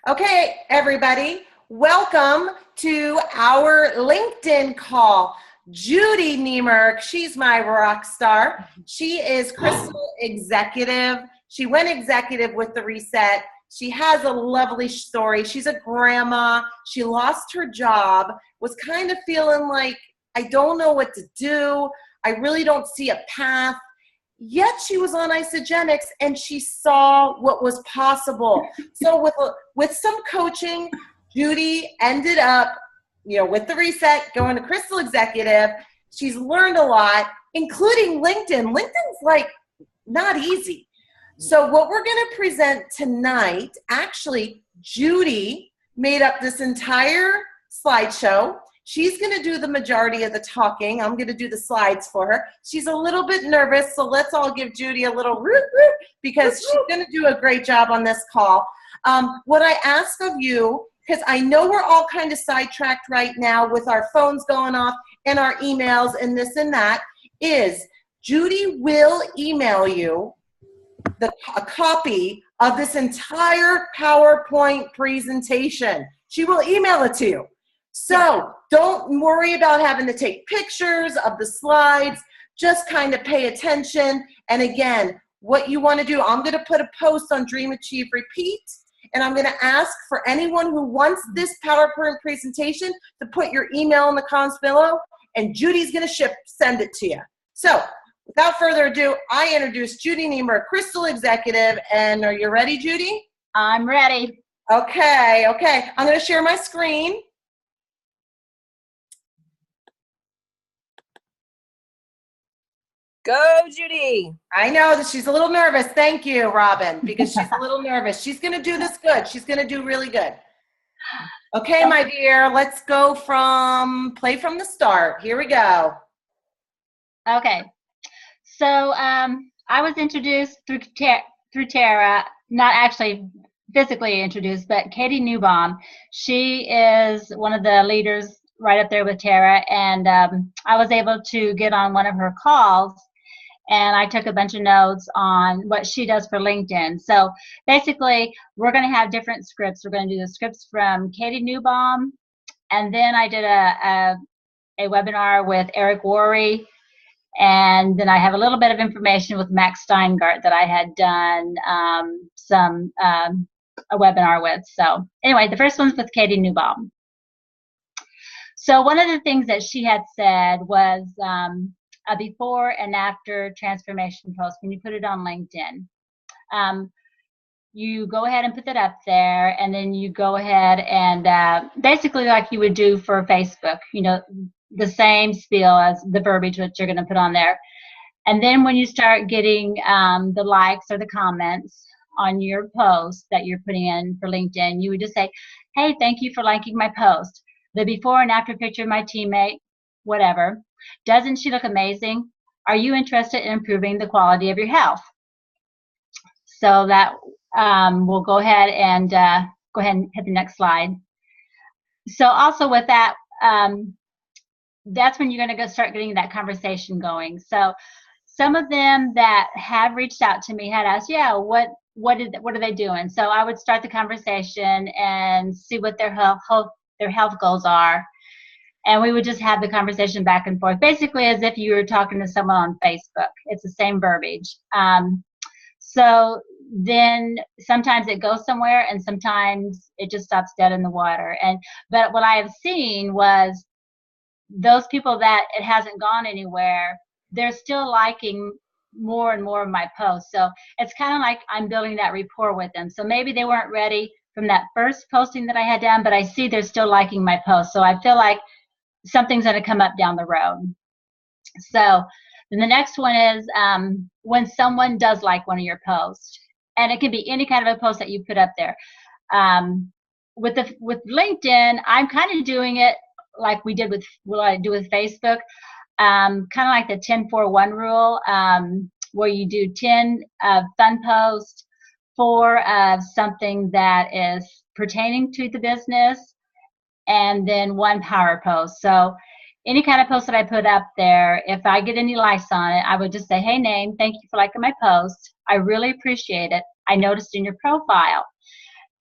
Okay, everybody, welcome to our LinkedIn call. Judy Niemerk, she's my rock star. She is Crystal Executive. She went executive with the reset. She has a lovely story. She's a grandma. She lost her job, was kind of feeling like, I don't know what to do. I really don't see a path. Yet she was on Isagenix and she saw what was possible. So with some coaching, Judy ended up, with the reset, going to Crystal Executive. She's learned a lot, including LinkedIn. LinkedIn's like not easy. So what we're going to present tonight, actually, Judy made up this entire slideshow. She's going to do the majority of the talking. I'm going to do the slides for her. She's a little bit nervous, so let's all give Judy a little root because she's going to do a great job on this call. What I ask of you, because I know we're all kind of sidetracked right now with our phones going off and our emails and this and that, is Judy will email you a copy of this entire PowerPoint presentation. She will email it to you. So don't worry about having to take pictures of the slides. Just kind of pay attention. And again, what you want to do, I'm going to put a post on Dream, Achieve, Repeat. And I'm going to ask for anyone who wants this PowerPoint presentation to put your email in the comments below. And Judy's going to send it to you. So without further ado, I introduce Judy Niemerk, Crystal Executive. And are you ready, Judy? I'm ready. Okay. I'm going to share my screen. Go, Judy. I know that she's a little nervous. Thank you, Robin, because she's a little nervous. She's going to do this good. She's going to do really good. Okay, my dear, let's go play from the start. Here we go. Okay. So I was introduced through Tara, not actually physically introduced, but Katie Newbaum. She is one of the leaders right up there with Tara, and I was able to get on one of her calls, and I took a bunch of notes on what she does for LinkedIn. So basically, we're going to have different scripts. We're going to do the scripts from Katie Newbaum, and then I did a webinar with Eric Worre, and then I have a little bit of information with Max Steingart that I had done a webinar with. So anyway, the first one's with Katie Newbaum. So one of the things that she had said was a before and after transformation post. When you put it on LinkedIn, you go ahead and put that up there, and then you go ahead and basically like you would do for Facebook, the same spiel as the verbiage that you're going to put on there. And then when you start getting the likes or the comments on your post that you're putting in for LinkedIn, you would just say, hey, thank you for liking my post. The before and after picture of my teammate, whatever. Doesn't she look amazing? Are you interested in improving the quality of your health? So that we'll go ahead and hit the next slide. So also with that, that's when you're going to start getting that conversation going. So some of them that have reached out to me had asked, what are they doing? So I would start the conversation and see what their health goals are, and we would just have the conversation back and forth, basically as if you were talking to someone on Facebook. It's the same verbiage. So then sometimes it goes somewhere, and sometimes it just stops dead in the water. But what I have seen was those people that it hasn't gone anywhere, they're still liking more and more of my posts. So it's kind of like I'm building that rapport with them. So maybe they weren't ready from that first posting that I had done, but I see they're still liking my post. So I feel like something's going to come up down the road. So then the next one is when someone does like one of your posts, and it can be any kind of a post that you put up there. With LinkedIn, I'm kind of doing it like we did with what I do with Facebook, kind of like the 10-4-1 rule, where you do 10 fun posts, 4 of something that is pertaining to the business, and then 1 power post. So any kind of post that I put up there, if I get any likes on it, I would just say, hey, name, thank you for liking my post. I really appreciate it. I noticed in your profile.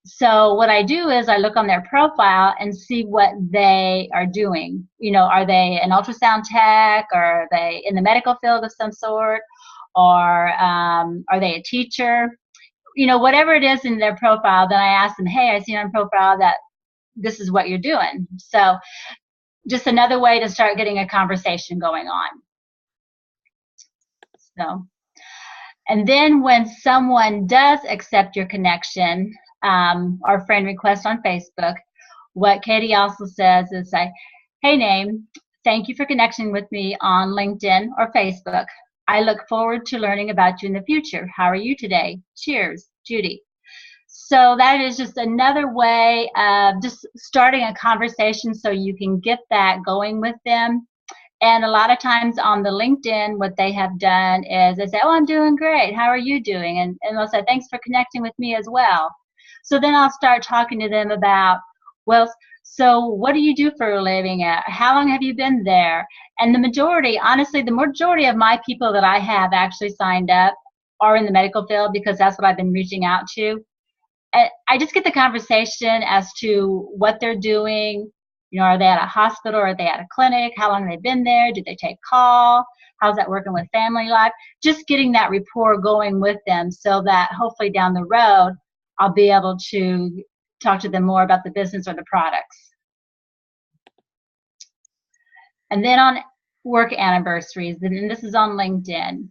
So what I do is I look on their profile and see what they are doing. Are they an ultrasound tech, or are they in the medical field of some sort, or are they a teacher? Whatever it is in their profile, then I ask them, hey, I see on profile that this is what you're doing. So just another way to start getting a conversation going on. So, and then when someone does accept your connection, or friend request on Facebook, what Katie also says is say, hey, name, thank you for connecting with me on LinkedIn or Facebook. I look forward to learning about you in the future. How are you today? Cheers, Judy. So that is just another way of just starting a conversation so you can get that going with them. And a lot of times on the LinkedIn, what they have done is they say, oh, I'm doing great. How are you doing? And they'll say, thanks for connecting with me as well. So then I'll start talking to them about, well, so what do you do for a living? How long have you been there? And the majority, honestly, the majority of my people that I have actually signed up are in the medical field, because that's what I've been reaching out to. And I just get the conversation as to what they're doing. Are they at a hospital, or are they at a clinic? How long have they been there? Do they take call? How's that working with family life? Just getting that rapport going with them, so that hopefully down the road, I'll be able to talk to them more about the business or the products. And then on work anniversaries, and this is on LinkedIn,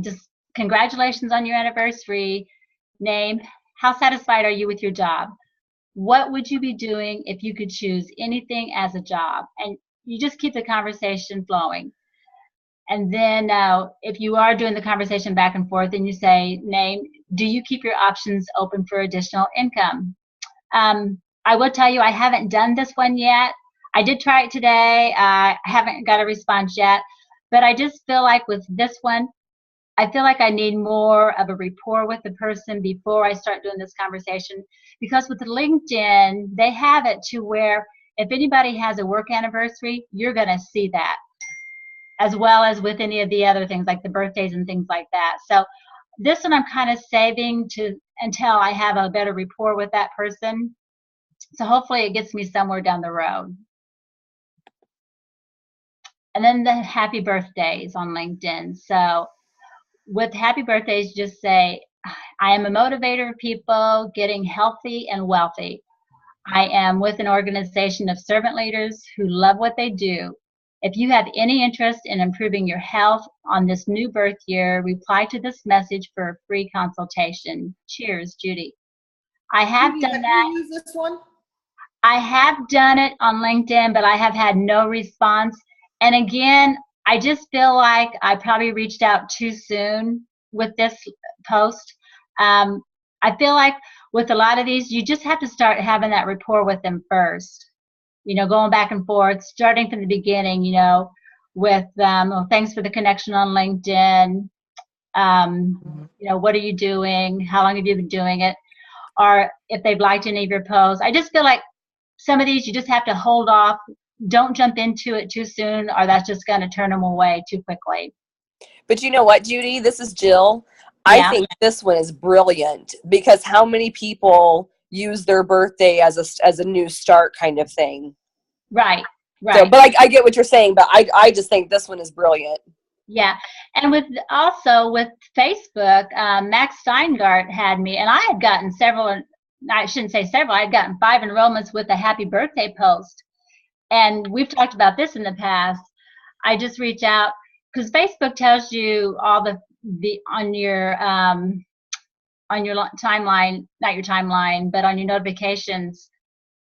just congratulations on your anniversary. Name, how satisfied are you with your job? What would you be doing if you could choose anything as a job? And you just keep the conversation flowing. And then if you are doing the conversation back and forth, and you say, name, do you keep your options open for additional income? I will tell you, I haven't done this one yet. I did try it today. I haven't got a response yet. But I just feel like with this one, I feel like I need more of a rapport with the person before I start doing this conversation. Because with LinkedIn, they have it to where if anybody has a work anniversary, you're going to see that, as well as with any of the other things like the birthdays and things like that. So this one I'm kind of saving until I have a better rapport with that person. So hopefully it gets me somewhere down the road. And then the happy birthdays on LinkedIn. So with happy birthdays, just say, I am a motivator of people getting healthy and wealthy. I am with an organization of servant leaders who love what they do. If you have any interest in improving your health on this new birth year, reply to this message for a free consultation. Cheers, Judy. I have done that. Have you used this one? I have done it on LinkedIn, but I have had no response. And again, I just feel like I probably reached out too soon with this post. I feel like with a lot of these, you just have to start having that rapport with them first. Going back and forth, starting from the beginning, with well, thanks for the connection on LinkedIn. What are you doing? How long have you been doing it? Or if they've liked any of your posts. I just feel like some of these you just have to hold off. Don't jump into it too soon, or that's just going to turn them away too quickly. But you know what, Judy? This is Jill. I think this one is brilliant, because how many people use their birthday as a new start kind of thing? Right. So, but I get what you're saying, but I just think this one is brilliant. Yeah. And with Facebook, Max Steingart had me, and I had gotten several, I shouldn't say several, I had gotten 5 enrollments with a happy birthday post. And we've talked about this in the past. I just reach out, because Facebook tells you all the on your timeline, not your timeline, but on your notifications,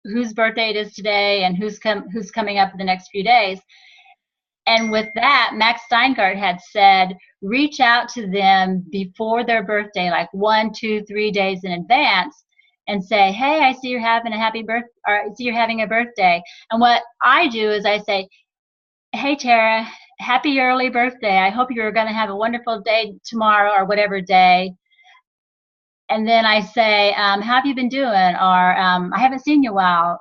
whose birthday it is today and who's coming up in the next few days. And with that, Max Steingart had said, reach out to them before their birthday, like 1, 2, 3 days in advance, and say, hey, I see you're having a happy birthday, or I see you're having a birthday. And what I do is I say, hey, Tara, happy early birthday. I hope you're going to have a wonderful day tomorrow, or whatever day. And then I say, how have you been doing? Or I haven't seen you in a while.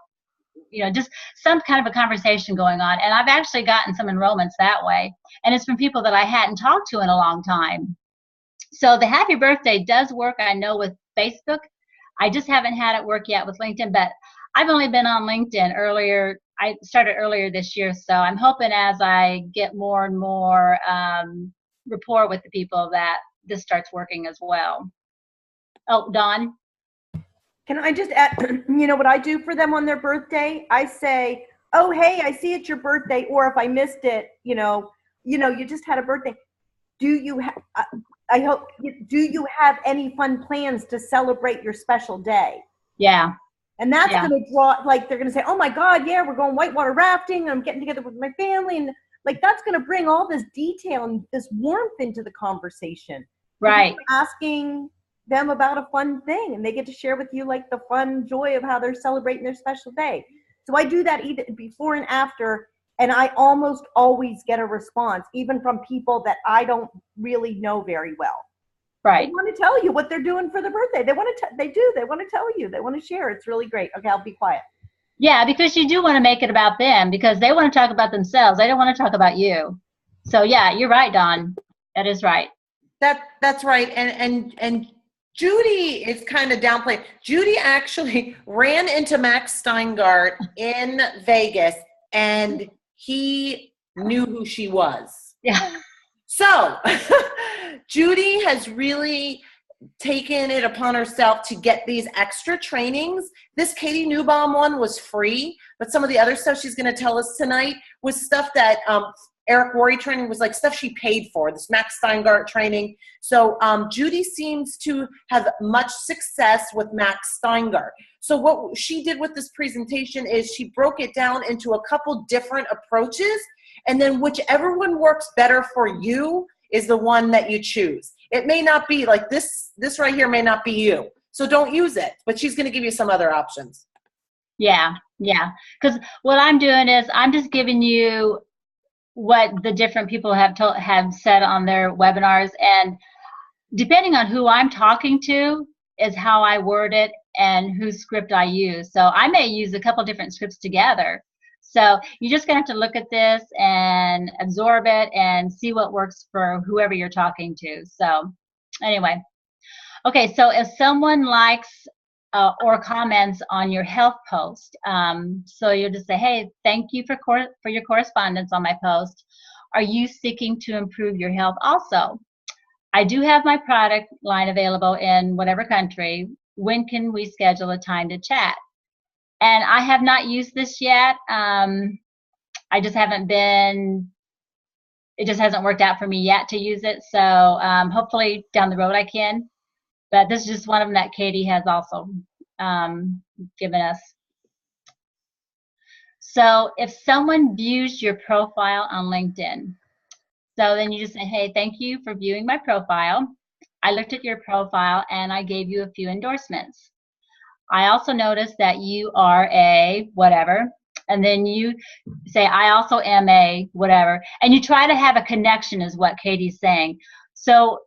Just some kind of a conversation going on. And I've actually gotten some enrollments that way. And it's from people that I hadn't talked to in a long time. So the happy birthday does work, I know, with Facebook. I just haven't had it work yet with LinkedIn, but I've only been on LinkedIn earlier. I started earlier this year, so I'm hoping as I get more and more rapport with the people that this starts working as well. Oh, Dawn? Can I just add, you know what I do for them on their birthday? I say, oh, hey, I see it's your birthday. Or if I missed it, you just had a birthday. Do you have any fun plans to celebrate your special day? Yeah. And that's going to draw, like, they're going to say, oh my God, yeah, we're going whitewater rafting. I'm getting together with my family. And like, that's going to bring all this detail and this warmth into the conversation. Right. Asking them about a fun thing, and they get to share with you like the fun joy of how they're celebrating their special day. So I do that either before and after, and I almost always get a response, even from people that I don't really know very well. Right. They want to tell you what they're doing for their birthday. They want to tell you. They want to share. It's really great. Okay, I'll be quiet. Yeah, because you do want to make it about them, because they want to talk about themselves. They don't want to talk about you. So yeah, you're right, Dawn. That is right. That's right. And Judy is kind of downplayed. Judy actually ran into Max Steingart in Vegas, and he knew who she was. Yeah. So Judy has really taken it upon herself to get these extra trainings. This Katie Newbaum one was free, but some of the other stuff she's going to tell us tonight was stuff that Eric Worre training was like stuff she paid for, this Max Steingart training. So Judy seems to have much success with Max Steingart. So what she did with this presentation is she broke it down into a couple different approaches, and then whichever one works better for you is the one that you choose. It may not be like this right here may not be you. So don't use it, but she's going to give you some other options. Yeah. Because what I'm doing is I'm just giving you what the different people have said on their webinars, and depending on who I'm talking to is how I word it and whose script I use. So I may use a couple different scripts together. So you're just gonna have to look at this and absorb it and see what works for whoever you're talking to. So anyway, okay, so if someone likes or comments on your health post. So you'll just say, hey, thank you for your correspondence on my post. Are you seeking to improve your health also? I do have my product line available in whatever country. When can we schedule a time to chat? And I have not used this yet. I just haven't been, it just hasn't worked out for me yet to use it. So hopefully down the road I can. But this is just one of them that Katie has also given us. So if someone views your profile on LinkedIn, so then you just say, hey, thank you for viewing my profile. I looked at your profile and I gave you a few endorsements. I also noticed that you are a whatever, and then you say, I also am a whatever, and you try to have a connection is what Katie's saying. So,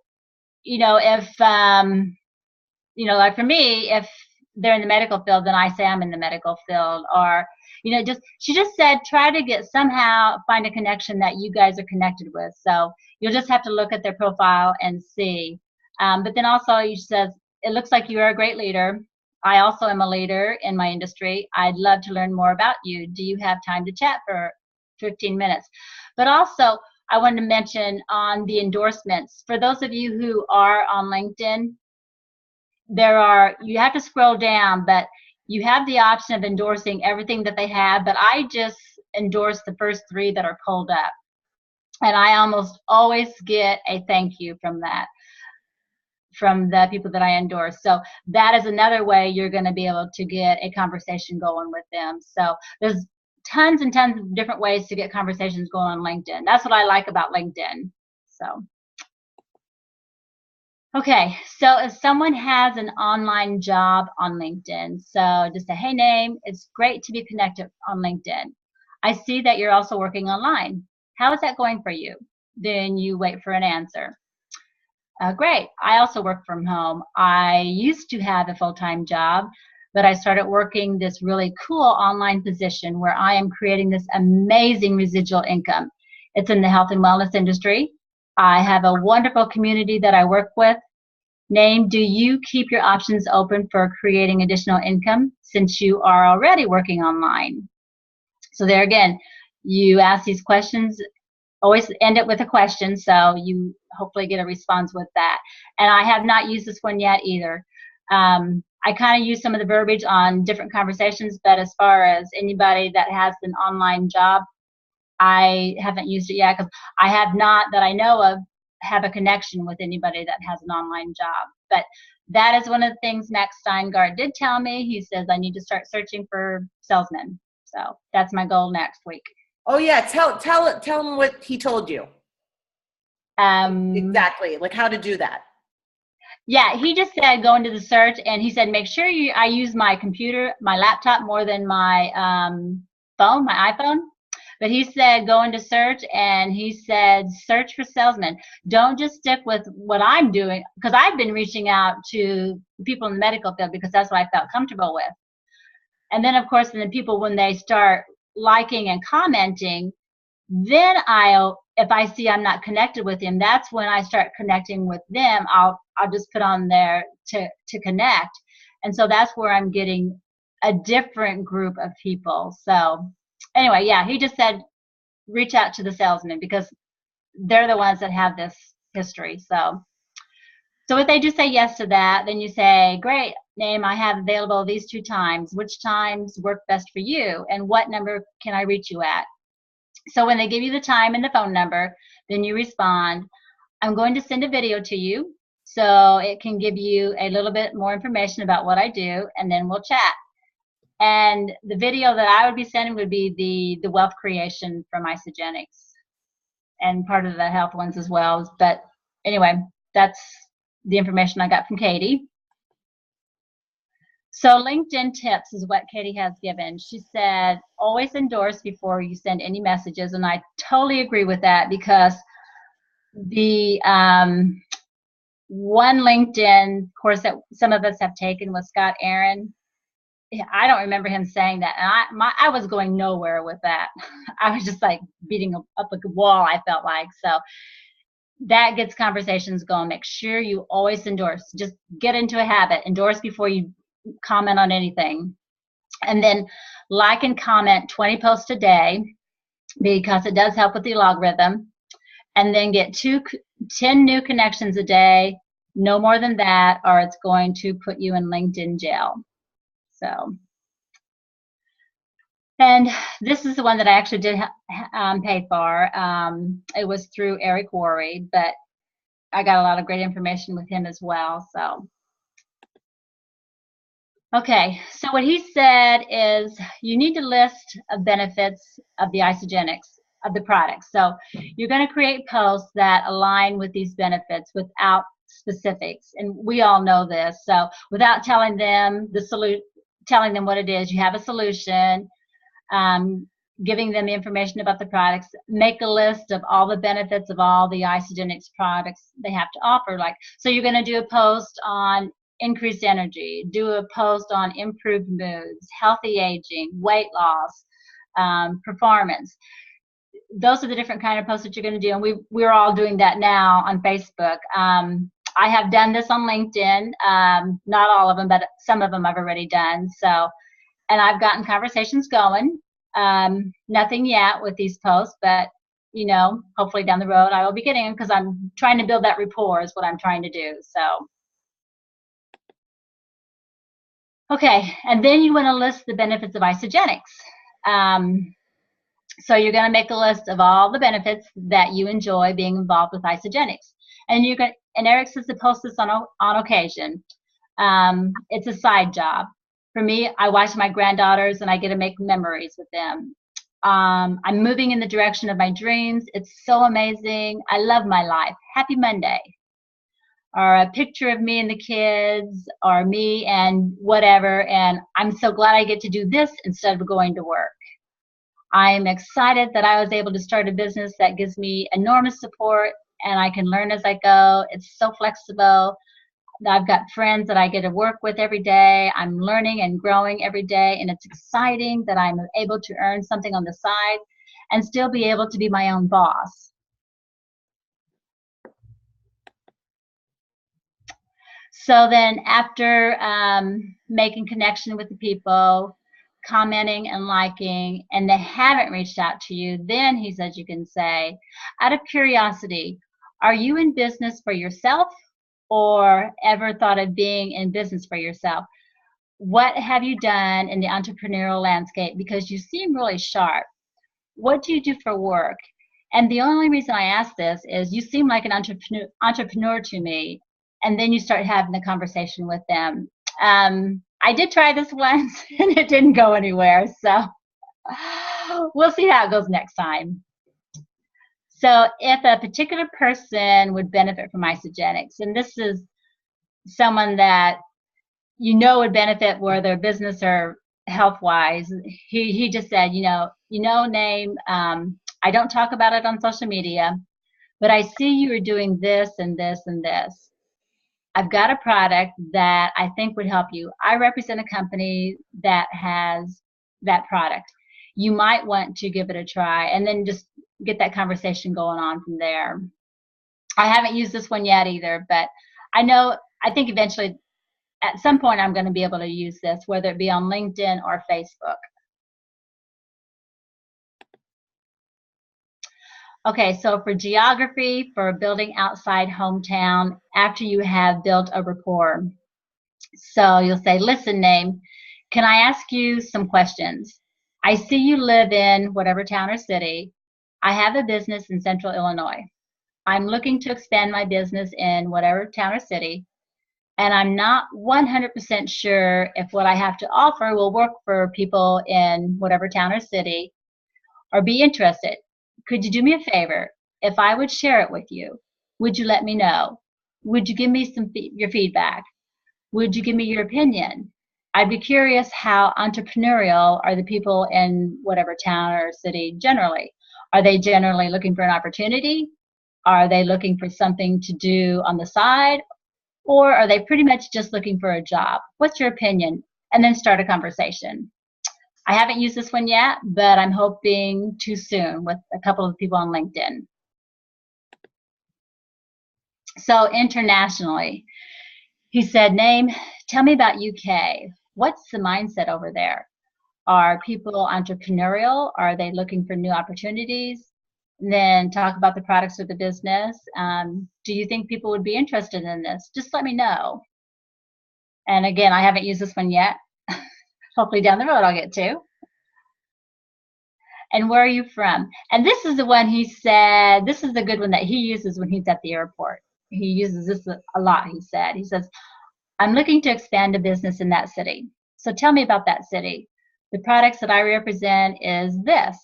if, like for me, if they're in the medical field, then I say I'm in the medical field, or, she just said, try to find a connection that you guys are connected with. So you'll just have to look at their profile and see. But then also she says, it looks like you are a great leader. I also am a leader in my industry. I'd love to learn more about you. Do you have time to chat for 15 minutes? But also, I wanted to mention on the endorsements, for those of you who are on LinkedIn, you have to scroll down, but you have the option of endorsing everything that they have, but I just endorse the first 3 that are pulled up. And I almost always get a thank you from the people that I endorse. So that is another way you're going to be able to get a conversation going with them. So there's tons and tons of different ways to get conversations going on LinkedIn. That's what I like about LinkedIn. So, okay, so if someone has an online job on LinkedIn, so just say, hey, name, it's great to be connected on LinkedIn. I see that you're also working online. How is that going for you? Then you wait for an answer. Great. I also work from home. I used to have a full-time job, but I started working this really cool online position where I am creating this amazing residual income. It's in the health and wellness industry. I have a wonderful community that I work with. Name, do you keep your options open for creating additional income since you are already working online? So there again, you ask these questions, always end it with a question, so you hopefully get a response with that. And I have not used this one yet either. I kind of use some of the verbiage on different conversations, but as far as anybody that has an online job, I haven't used it yet because I have not, that I know of, have a connection with anybody that has an online job. But that is one of the things Max Steingart did tell me. He says I need to start searching for salesmen. So that's my goal next week. Oh yeah, tell him what he told you. Exactly, like how to do that. Yeah, he just said go into the search, and he said make sure I use my computer, my laptop more than my phone, my iPhone. But he said go into search, and he said search for salesmen. Don't just stick with what I'm doing, because I've been reaching out to people in the medical field because that's what I felt comfortable with. And then of course, then people, when they start liking and commenting, then if I see I'm not connected with them, that's when I start connecting with them. I'll just put on there to connect. And so that's where I'm getting a different group of people. So anyway, yeah, he just said reach out to the salesmen because they're the ones that have this history. So if they do say yes to that, then you say, great, name, I have available these 2 times. Which times work best for you? And what number can I reach you at? So when they give you the time and the phone number, then you respond, I'm going to send a video to you so it can give you a little bit more information about what I do, and then we'll chat. And the video that I would be sending would be the wealth creation from Isagenix and part of the health ones as well. But anyway, that's the information I got from Katie. So LinkedIn tips is what Katie has given. She said, always endorse before you send any messages. And I totally agree with that because the one LinkedIn course that some of us have taken with Scott Aaron, I don't remember him saying that. And I was going nowhere with that. I was just like beating up a wall, I felt like. So that gets conversations going. Make sure you always endorse. Just get into a habit. Endorse before you comment on anything. And then like and comment 20 posts a day because it does help with the algorithm. And then get 10 new connections a day, no more than that, or it's going to put you in LinkedIn jail. So, and this is the one that I actually did pay for. It was through Eric Worre, but I got a lot of great information with him as well. So, okay, so what he said is you need to list of benefits of the Isagenix, of the products. So you're going to create posts that align with these benefits without specifics, and we all know this. So without telling them telling them what it is, you have a solution, giving them information about the products. Make a list of all the benefits of all the Isagenix products they have to offer. Like, so you're going to do a post on increased energy, do a post on improved moods, healthy aging, weight loss, performance. Those are the different kind of posts that you're going to do, and we're all doing that now on Facebook. I have done this on LinkedIn, not all of them, but some of them I've already done. So, and I've gotten conversations going. Nothing yet with these posts, but you know, hopefully down the road I will be getting them because I'm trying to build that rapport is what I'm trying to do. So, okay, and then you want to list the benefits of Isagenix. So you're going to make a list of all the benefits that you enjoy being involved with Isagenix. And Eric says to post this on occasion. It's a side job. For me, I watch my granddaughters and I get to make memories with them. I'm moving in the direction of my dreams. It's so amazing. I love my life. Happy Monday. Or a picture of me and the kids, or me and whatever. And I'm so glad I get to do this instead of going to work. I'm excited that I was able to start a business that gives me enormous support and I can learn as I go. It's so flexible. I've got friends that I get to work with every day. I'm learning and growing every day, and it's exciting that I'm able to earn something on the side and still be able to be my own boss. So then after making connection with the people, commenting and liking, and they haven't reached out to you, then he says you can say, out of curiosity, are you in business for yourself or ever thought of being in business for yourself? What have you done in the entrepreneurial landscape? Because you seem really sharp. What do you do for work? And the only reason I ask this is you seem like an entrepreneur to me. And then you start having a conversation with them. I did try this once and it didn't go anywhere. So we'll see how it goes next time. So if a particular person would benefit from Isagenix, and this is someone that you know would benefit whether their business or health-wise, he just said, name, I don't talk about it on social media, but I see you are doing this and this and this. I've got a product that I think would help you. I represent a company that has that product. You might want to give it a try, and then just get that conversation going on from there. I haven't used this one yet either, but I think eventually at some point I'm going to be able to use this, whether it be on LinkedIn or Facebook. Okay, so for geography, for building outside hometown, after you have built a rapport. So you'll say, listen, name, can I ask you some questions? I see you live in whatever town or city. I have a business in Central Illinois. I'm looking to expand my business in whatever town or city, and I'm not 100% sure if what I have to offer will work for people in whatever town or city or be interested. Could you do me a favor? If I would share it with you, would you let me know? Would you give me your feedback? Would you give me your opinion? I'd be curious how entrepreneurial are the people in whatever town or city generally. Are they generally looking for an opportunity? Are they looking for something to do on the side? Or are they pretty much just looking for a job? What's your opinion? And then start a conversation. I haven't used this one yet, but I'm hoping to soon with a couple of people on LinkedIn. So internationally, he said, name, tell me about UK. What's the mindset over there? Are people entrepreneurial? Are they looking for new opportunities? And then talk about the products of the business. Do you think people would be interested in this? Just let me know. And again, I haven't used this one yet. Hopefully down the road I'll get to. And where are you from? And this is the one he said, this is the good one that he uses when he's at the airport. He uses this a lot, he said. He says, I'm looking to expand a business in that city. So tell me about that city. The products that I represent is this.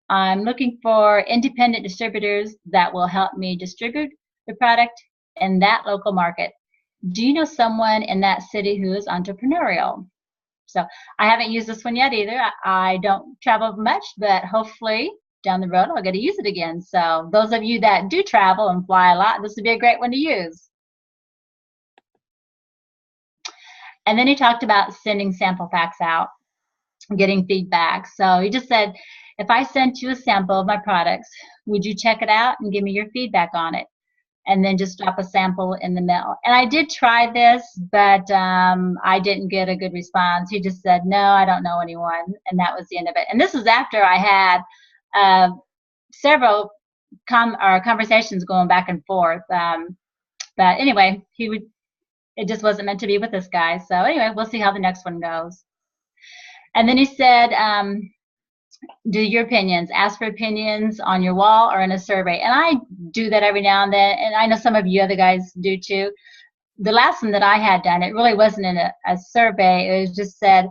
I'm looking for independent distributors that will help me distribute the product in that local market. Do you know someone in that city who is entrepreneurial? So I haven't used this one yet either. I don't travel much, but hopefully down the road I'll get to use it again. So those of you that do travel and fly a lot, this would be a great one to use. And then he talked about sending sample packs out, getting feedback. So he just said, if I sent you a sample of my products, would you check it out and give me your feedback on it? And then just drop a sample in the mail. And I did try this, but I didn't get a good response. He just said, no, I don't know anyone. And that was the end of it. And this was after I had several conversations going back and forth. But anyway, it just wasn't meant to be with this guy. So anyway, we'll see how the next one goes. And then he said, do your opinions, ask for opinions on your wall or in a survey. And I do that every now and then, and I know some of you other guys do too. The last one that I had done, it really wasn't in a survey. It was just said,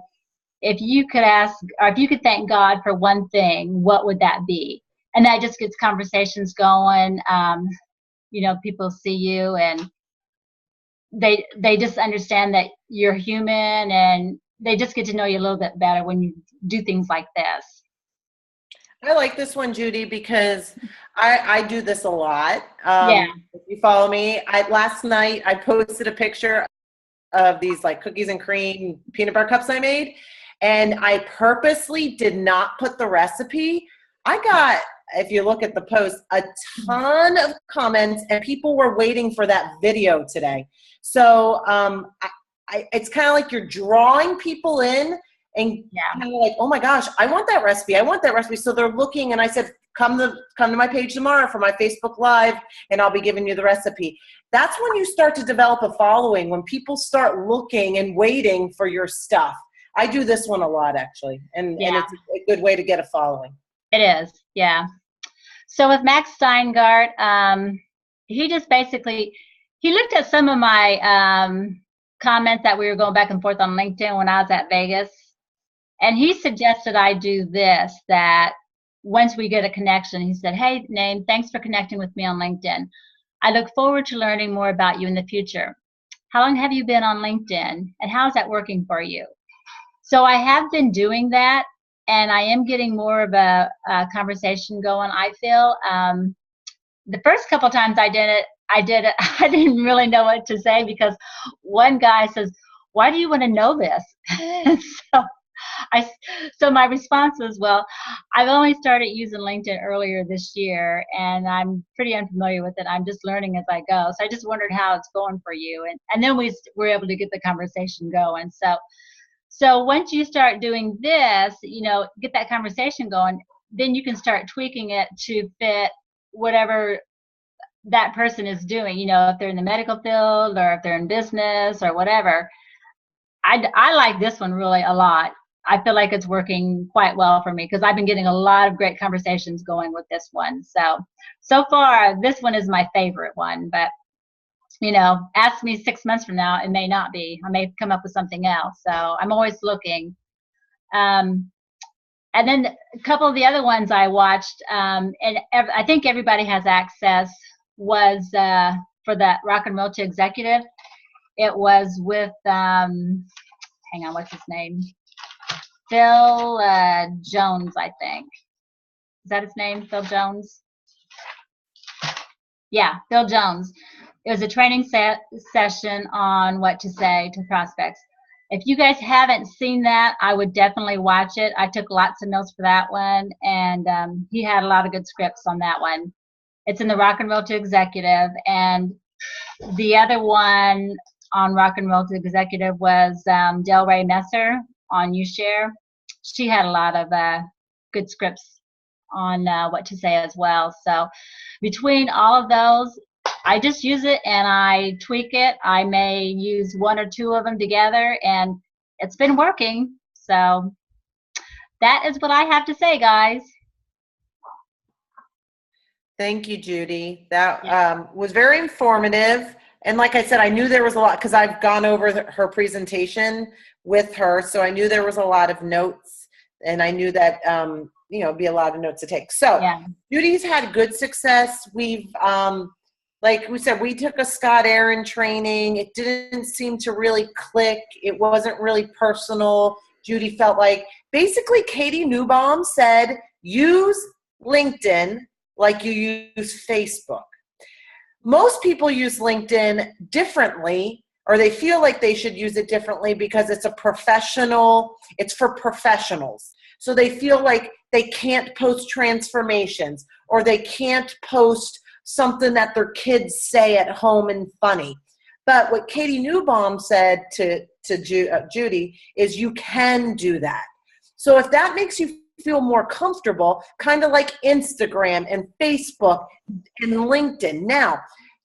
if you could ask, or if you could thank God for one thing, what would that be? And that just gets conversations going. People see you and they just understand that you're human, and they just get to know you a little bit better when you do things like this. I like this one, Judy, because I do this a lot. Yeah. If you follow me, last night I posted a picture of these like cookies and cream peanut butter cups I made, and I purposely did not put the recipe. I got if you look at the post, a ton of comments, and people were waiting for that video today. So it's kind of like you're drawing people in, and kind of like, oh my gosh, I want that recipe. I want that recipe. So they're looking, and I said, come to my page tomorrow for my Facebook Live, and I'll be giving you the recipe. That's when you start to develop a following, when people start looking and waiting for your stuff. I do this one a lot, actually, and it's a good way to get a following. It is, yeah. So with Max Steingart, he just basically, he looked at some of my comments that we were going back and forth on LinkedIn when I was at Vegas, and he suggested I do this, that once we get a connection, he said, hey, Name, thanks for connecting with me on LinkedIn. I look forward to learning more about you in the future. How long have you been on LinkedIn, and how is that working for you? So I have been doing that, and I am getting more of a conversation going, I feel. The first couple times I did it, I didn't really know what to say, because one guy says, why do you want to know this? So my response was, well, I've only started using LinkedIn earlier this year, and I'm pretty unfamiliar with it. I'm just learning as I go. So I just wondered how it's going for you. And then we were able to get the conversation going. So once you start doing this, get that conversation going, then you can start tweaking it to fit whatever that person is doing, if they're in the medical field or if they're in business or whatever. I like this one really a lot. I feel like it's working quite well for me, because I've been getting a lot of great conversations going with this one. So far, this one is my favorite one, but ask me 6 months from now, it may not be. I may come up with something else. So I'm always looking. And then a couple of the other ones I watched, and I think everybody has access, was for that Rock and Roll to Executive. It was with, hang on, what's his name? Phil Jones, I think. Is that his name, Phil Jones? Yeah, Phil Jones. It was a training session on what to say to prospects. If you guys haven't seen that, I would definitely watch it. I took lots of notes for that one, and he had a lot of good scripts on that one. It's in the Rock and Roll to Executive, and the other one on Rock and Roll to Executive was Delray Messer on YouShare. She had a lot of good scripts on what to say as well. So between all of those, I just use it and I tweak it. I may use one or two of them together, and it's been working. So that is what I have to say, guys. Thank you, Judy. That was very informative. And like I said, I knew there was a lot, because I've gone over her presentation with her. So I knew there was a lot of notes, and I knew that, be a lot of notes to take. So Judy's had good success. We've, like we said, we took a Scott Aaron training. It didn't seem to really click. It wasn't really personal. Judy felt like, basically Katie Newbaum said, use LinkedIn like you use Facebook. Most people use LinkedIn differently, or they feel like they should use it differently, because it's it's for professionals. So they feel like they can't post transformations, or they can't post something that their kids say at home and funny. But what Katie Newbaum said to Judy is, you can do that. So if that makes you feel more comfortable, kind of like Instagram and Facebook and LinkedIn. Now,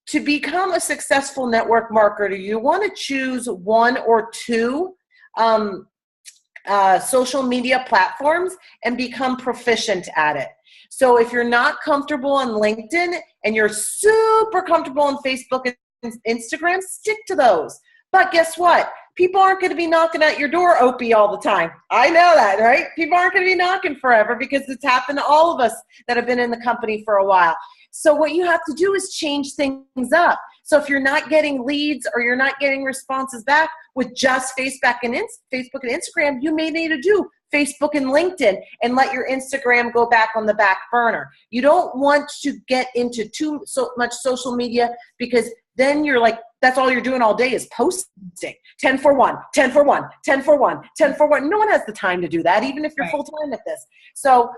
to become a successful network marketer, you want to choose one or two social media platforms and become proficient at it. So if you're not comfortable on LinkedIn and you're super comfortable on Facebook and Instagram, stick to those. But guess what? People aren't going to be knocking at your door, Opie, all the time. I know that, right? People aren't going to be knocking forever, because it's happened to all of us that have been in the company for a while. So what you have to do is change things up. So if you're not getting leads, or you're not getting responses back with just Facebook and Instagram, you may need to do Facebook and LinkedIn and let your Instagram go back on the back burner. You don't want to get into so much social media, because then you're like, that's all you're doing all day is posting. 10 for 1, 10 for 1, 10 for 1, 10 for 1. No one has the time to do that, even if you're full-time at this. So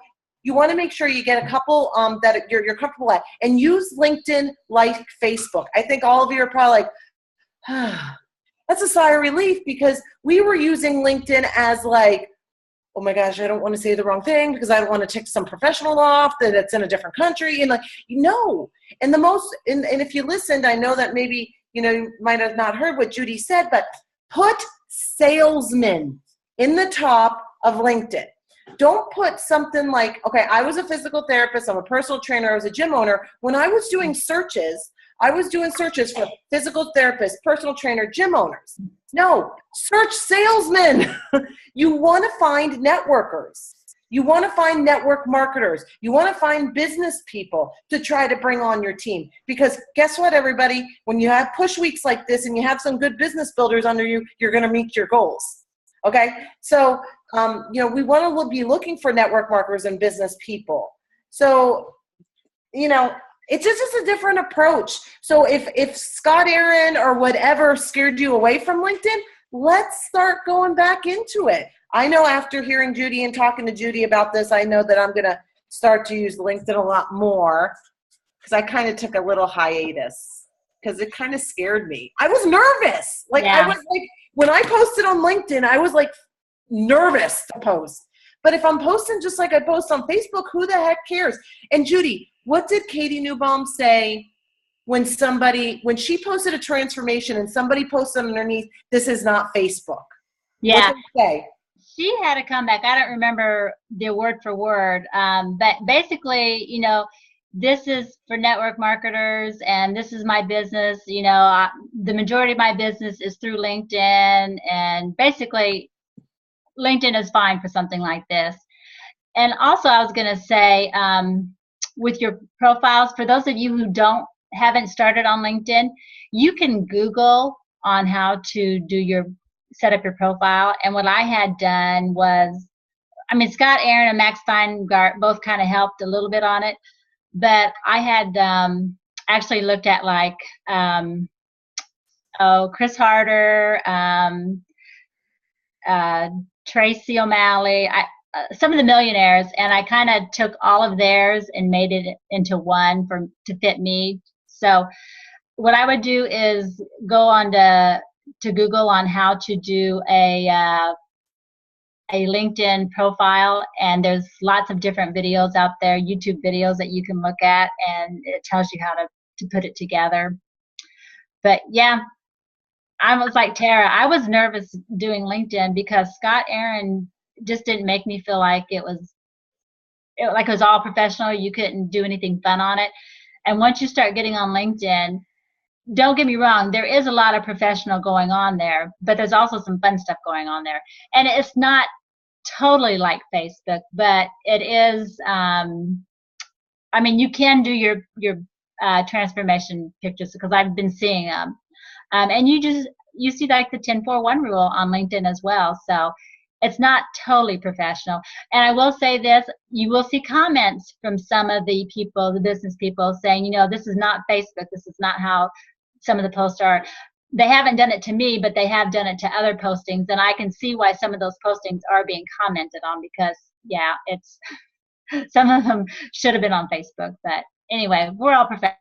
you want to make sure you get a couple that you're comfortable at, and use LinkedIn like Facebook. I think all of you are probably like, that's a sigh of relief, because we were using LinkedIn as like, oh my gosh, I don't want to say the wrong thing because I don't want to tick some professional off that it's in a different country. And like, no. And and if you listened, I know that maybe, you might have not heard what Judy said, but put salesman in the top of LinkedIn. Don't put something like, okay, I was a physical therapist, I'm a personal trainer, I was a gym owner. When I was doing searches, I was doing searches for physical therapists, personal trainer, gym owners. No, search salesmen. You want to find networkers. You want to find network marketers. You want to find business people to try to bring on your team. Because guess what, everybody? When you have push weeks like this and you have some good business builders under you, you're going to meet your goals. Okay? So, we want to be looking for network marketers and business people. So, it's just a different approach. So if Scott Aaron or whatever scared you away from LinkedIn, let's start going back into it. I know after hearing Judy and talking to Judy about this, I know that I'm going to start to use LinkedIn a lot more, because I kind of took a little hiatus because it kind of scared me. I was nervous. I was like, when I posted on LinkedIn, I was like nervous to post. But if I'm posting just like I post on Facebook, who the heck cares? And Judy, what did Katie Newbaum say when she posted a transformation and somebody posted underneath, this is not Facebook? Yeah. What did she say? She had a comeback. I don't remember the word for word, but basically, this is for network marketers and this is my business. The majority of my business is through LinkedIn, and basically LinkedIn is fine for something like this. And also I was going to say, with your profiles, for those of you who haven't started on LinkedIn, you can Google on how to set up your profile. And what I had done was, Scott Aaron and Max Steingart both kind of helped a little bit on it, but I had actually looked at Chris Harder, Tracy O'Malley, some of the millionaires, and I kind of took all of theirs and made it into one to fit me. So what I would do is go on to Google on how to do a LinkedIn profile, and there's lots of different videos out there, YouTube videos that you can look at, and it tells you how to put it together. But yeah, I was like Tara, I was nervous doing LinkedIn because Scott Aaron just didn't make me feel like it was all professional. You couldn't do anything fun on it. And once you start getting on LinkedIn, don't get me wrong, there is a lot of professional going on there, but there's also some fun stuff going on there. And it's not totally like Facebook, but it is, you can do your transformation pictures, because I've been seeing them. And you see like the 10-4-1 rule on LinkedIn as well. So it's not totally professional. And I will say this, you will see comments from some of the people, the business people, saying, this is not Facebook. This is not how some of the posts are. They haven't done it to me, but they have done it to other postings. And I can see why some of those postings are being commented on, because, it's some of them should have been on Facebook. But anyway, we're all professional.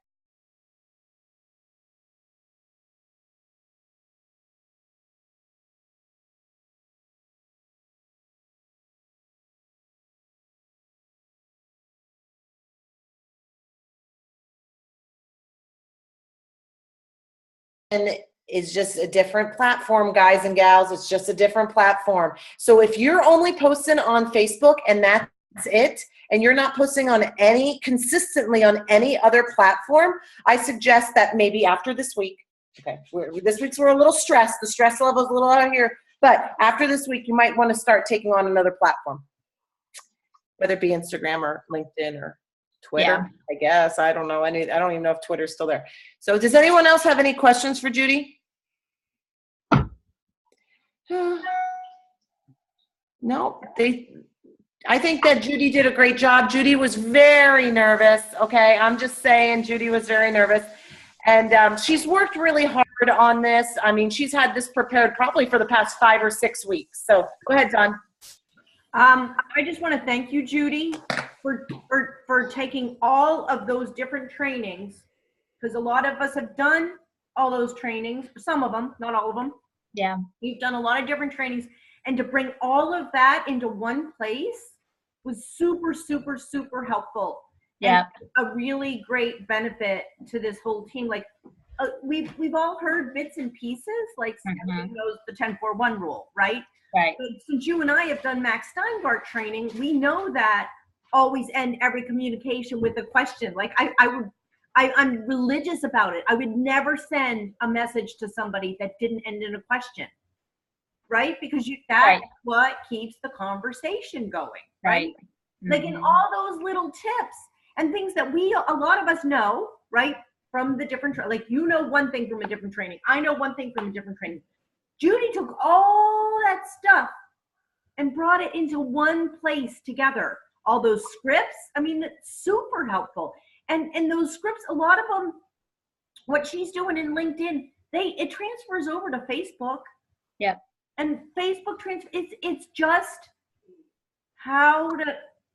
And it's just a different platform, guys and gals. It's just a different platform. So if you're only posting on Facebook and that's it, and you're not posting consistently on any other platform, I suggest that maybe after this week, okay, this week's we're a little stressed. The stress level is a little out here, but after this week, you might want to start taking on another platform, whether it be Instagram or LinkedIn or Twitter, I guess. I don't know. I don't even know if Twitter's still there. So does anyone else have any questions for Judy? No, I think that Judy did a great job. Judy was very nervous. Okay. I'm just saying Judy was very nervous, and she's worked really hard on this. She's had this prepared probably for the past 5 or 6 weeks. So go ahead, Don. I just want to thank you, Judy. for taking all of those different trainings, because a lot of us have done all those trainings, some of them, not all of them. Yeah. You've done a lot of different trainings, and to bring all of that into one place was super, super, super helpful. Yeah. And a really great benefit to this whole team. Like we've all heard bits and pieces, like everybody knows the 10-4-1 rule, right? Right. But since you and I have done Max Steingart training, we know that always end every communication with a question. Like I'm religious about it. I would never send a message to somebody that didn't end in a question, right? Because that's what keeps the conversation going, right? Like in all those little tips and things that a lot of us know, right? From the different, like you know one thing from a different training. I know one thing from a different training. Judy took all that stuff and brought it into one place together. All those scripts, I mean, it's super helpful. And those scripts, a lot of them, what she's doing in LinkedIn, it transfers over to Facebook. Yeah. And Facebook it's just how to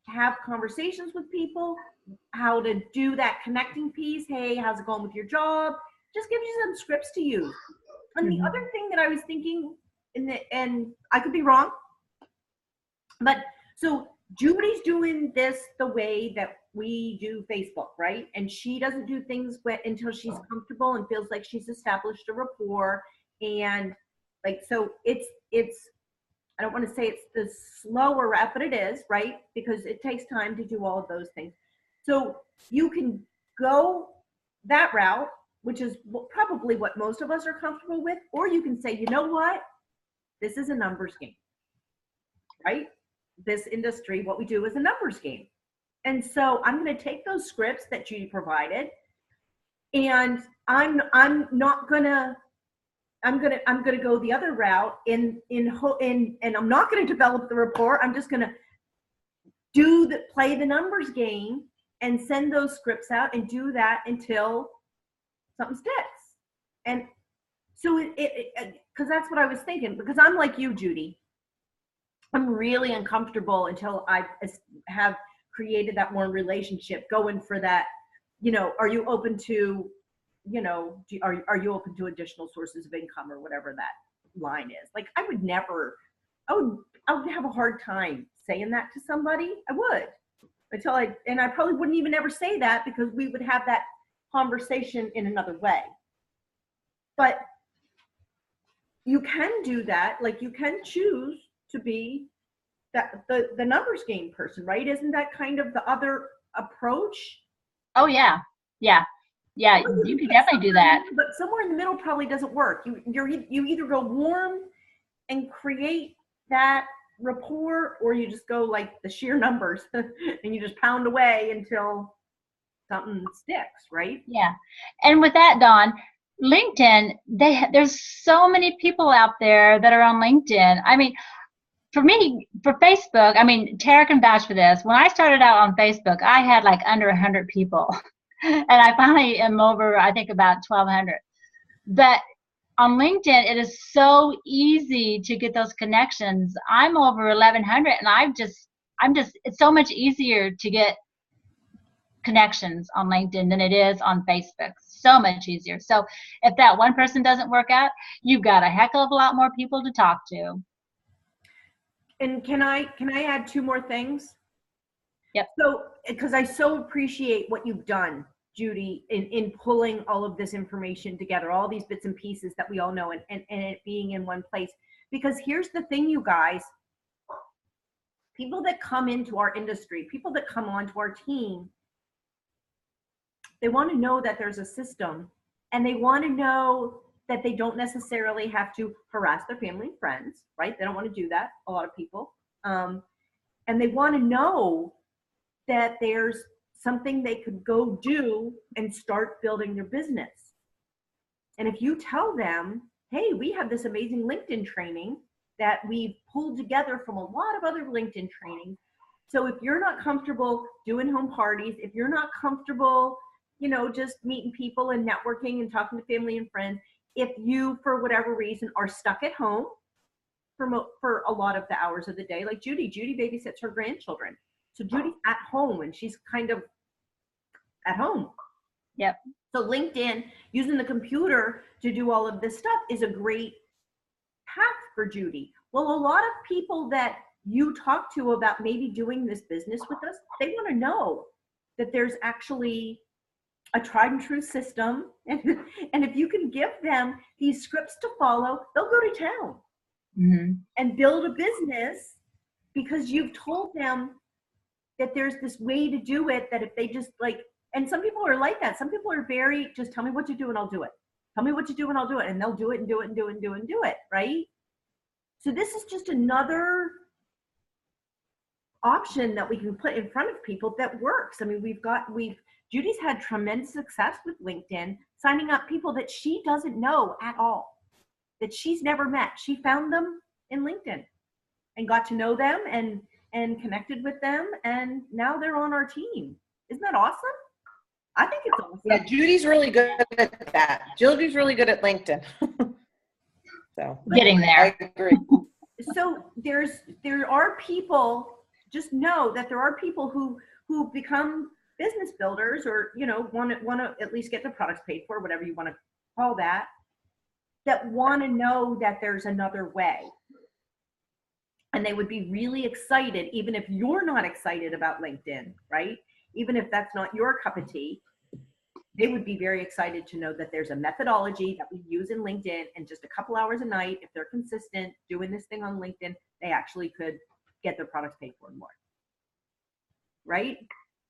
have conversations with people, how to do that connecting piece. Hey, how's it going with your job? Just gives you some scripts to use. And the other thing that I was thinking, and I could be wrong, but so Judy's doing this the way that we do Facebook, right? And she doesn't do things until she's comfortable and feels like she's established a rapport. And like, so it's, I don't want to say it's the slower route, but it is, right? Because it takes time to do all of those things. So you can go that route, which is probably what most of us are comfortable with, or you can say, you know what? This is a numbers game, right? This industry, what we do is a numbers game. And so I'm going to take those scripts that Judy provided, and I'm going to go the other route and I'm not going to develop the rapport. I'm just going to play the numbers game and send those scripts out and do that until something sticks. And so because that's what I was thinking, because I'm like you, Judy. I'm really uncomfortable until I have created that warm relationship, going for that, are you open to, are you open to additional sources of income or whatever that line is? Like I would have a hard time saying that to somebody. I would and I probably wouldn't even ever say that because we would have that conversation in another way. But you can do that. Like you can choose to be the numbers game person, right? Isn't that kind of the other approach? Oh yeah. You can definitely do that. But somewhere in the middle probably doesn't work. You either go warm and create that rapport, or you just go like the sheer numbers and you just pound away until something sticks, right? Yeah. And with that, Dawn, LinkedIn, there's so many people out there that are on LinkedIn. I mean, for me, for Facebook, I mean, Tara can vouch for this. When I started out on Facebook, I had like under 100 people. And I finally am over, I think, about 1,200. But on LinkedIn, it is so easy to get those connections. I'm over 1,100, and it's so much easier to get connections on LinkedIn than it is on Facebook. So much easier. So if that one person doesn't work out, you've got a heck of a lot more people to talk to. And can I add two more things? Yep. So, because I so appreciate what you've done, Judy, in pulling all of this information together, all these bits and pieces that we all know, and it being in one place. Because here's the thing, you guys, people that come into our industry, people that come onto our team, they want to know that there's a system, and they want to know that they don't necessarily have to harass their family and friends, right? They don't want to do that, a lot of people. And they want to know that there's something they could go do and start building their business. And if you tell them, hey, we have this amazing LinkedIn training that we've pulled together from a lot of other LinkedIn trainings. So if you're not comfortable doing home parties, if you're not comfortable, just meeting people and networking and talking to family and friends, if you, for whatever reason, are stuck at home for a lot of the hours of the day, like Judy babysits her grandchildren. So Judy's at home and she's kind of at home. Yep. So LinkedIn, using the computer to do all of this stuff is a great path for Judy. Well, a lot of people that you talk to about maybe doing this business with us, they want to know that there's actually a tried and true system. And if you can give them these scripts to follow, they'll go to town and build a business because you've told them that there's this way to do it, that if they just like, and some people are like that. Some people are very, just tell me what to do and I'll do it. Tell me what to do and I'll do it. And they'll do it and do it and do it and do it and do it, right? So this is just another option that we can put in front of people that works. I mean, Judy's had tremendous success with LinkedIn, signing up people that she doesn't know at all, that she's never met. She found them in LinkedIn and got to know them and connected with them. And now they're on our team. Isn't that awesome? I think it's awesome. Yeah, Judy's really good at that. Judy's really good at LinkedIn. So getting there. I agree. So there are people, just know that there are people who become business builders, or want to at least get their products paid for, whatever you want to call that want to know that there's another way. And they would be really excited, even if you're not excited about LinkedIn, right? Even if that's not your cup of tea, they would be very excited to know that there's a methodology that we use in LinkedIn, and just a couple hours a night, if they're consistent doing this thing on LinkedIn, they actually could get their products paid for more. Right?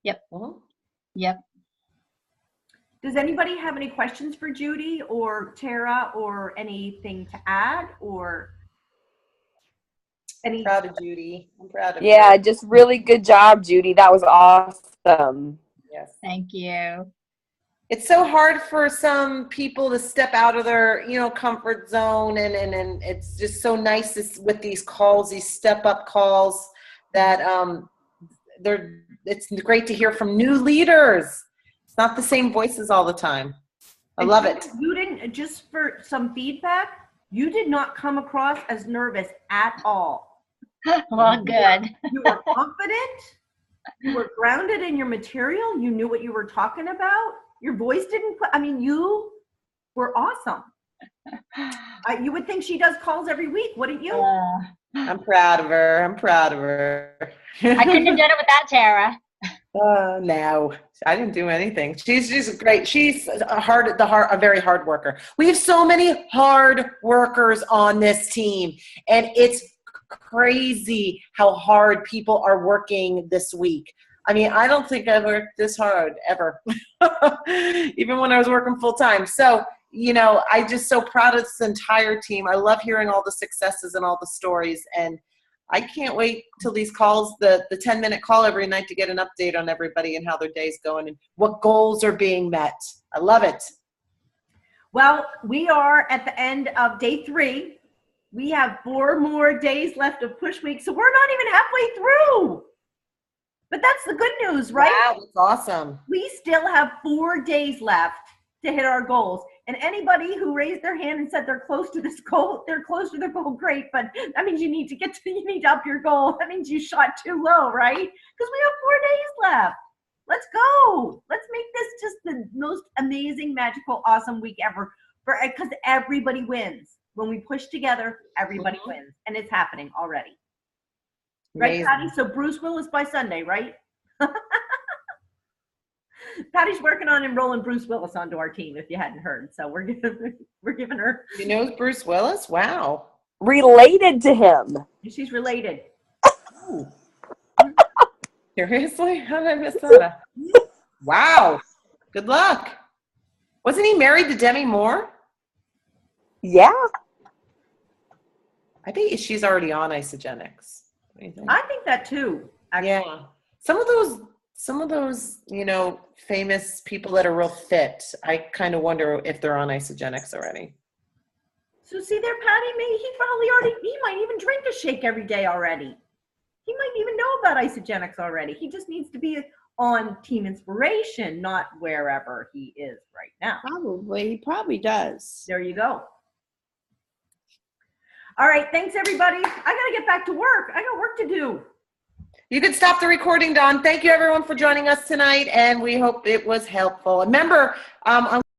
Yep. Uh-huh. Yep. Does anybody have any questions for Judy or Tara, or anything to add, or any? I'm proud of Judy. I'm proud of Yeah, her. just really good job, Judy. That was awesome. Yes. Thank you. It's so hard for some people to step out of their, comfort zone, and it's just so nice with these calls, these step-up calls, that it's great to hear from new leaders. It's not the same voices all the time. I love it. You didn't, just for some feedback, you did not come across as nervous at all. Well, good. You were confident. You were grounded in your material. You knew what you were talking about. Your voice didn't you were awesome. You would think she does calls every week, wouldn't you? I'm proud of her. I'm proud of her. I couldn't have done it without Tara. No, I didn't do anything. She's just great. She's a very hard worker. We have so many hard workers on this team, and it's crazy how hard people are working this week. I mean, I don't think I've worked this hard ever, even when I was working full time. So, I'm just so proud of this entire team. I love hearing all the successes and all the stories. And I can't wait till these calls, the 10-minute call every night, to get an update on everybody and how their day's going and what goals are being met. I love it. Well, we are at the end of day 3. We have 4 more days left of push week. So we're not even halfway through. But that's the good news, right? Wow, that's awesome. We still have 4 days left to hit our goals. And anybody who raised their hand and said they're close to this goal, they're close to their goal, great. But that means you need to up your goal. That means you shot too low, right? Because we have 4 days left. Let's go. Let's make this just the most amazing, magical, awesome week ever. Because everybody wins. When we push together, everybody wins. And it's happening already. Amazing. Right, Patty? So Bruce Willis by Sunday, right? Patty's working on enrolling Bruce Willis onto our team, if you hadn't heard. So we're giving her. You know Bruce Willis? Wow. Related to him. She's related. Ooh. Seriously? How did I miss that? Wow. Good luck. Wasn't he married to Demi Moore? Yeah. I bet she's already on Isagenix. What do you think? I think that too. Actually. Yeah. Some of those, famous people that are real fit, I kind of wonder if they're on Isagenix already. So see there, Patty, maybe he might even drink a shake every day already. He might even know about Isagenix already. He just needs to be on Team Inspiration, not wherever he is right now. He probably does. There you go. All right, thanks everybody. I gotta get back to work. I got work to do. You can stop the recording, Dawn. Thank you, everyone, for joining us tonight, and we hope it was helpful. Remember, on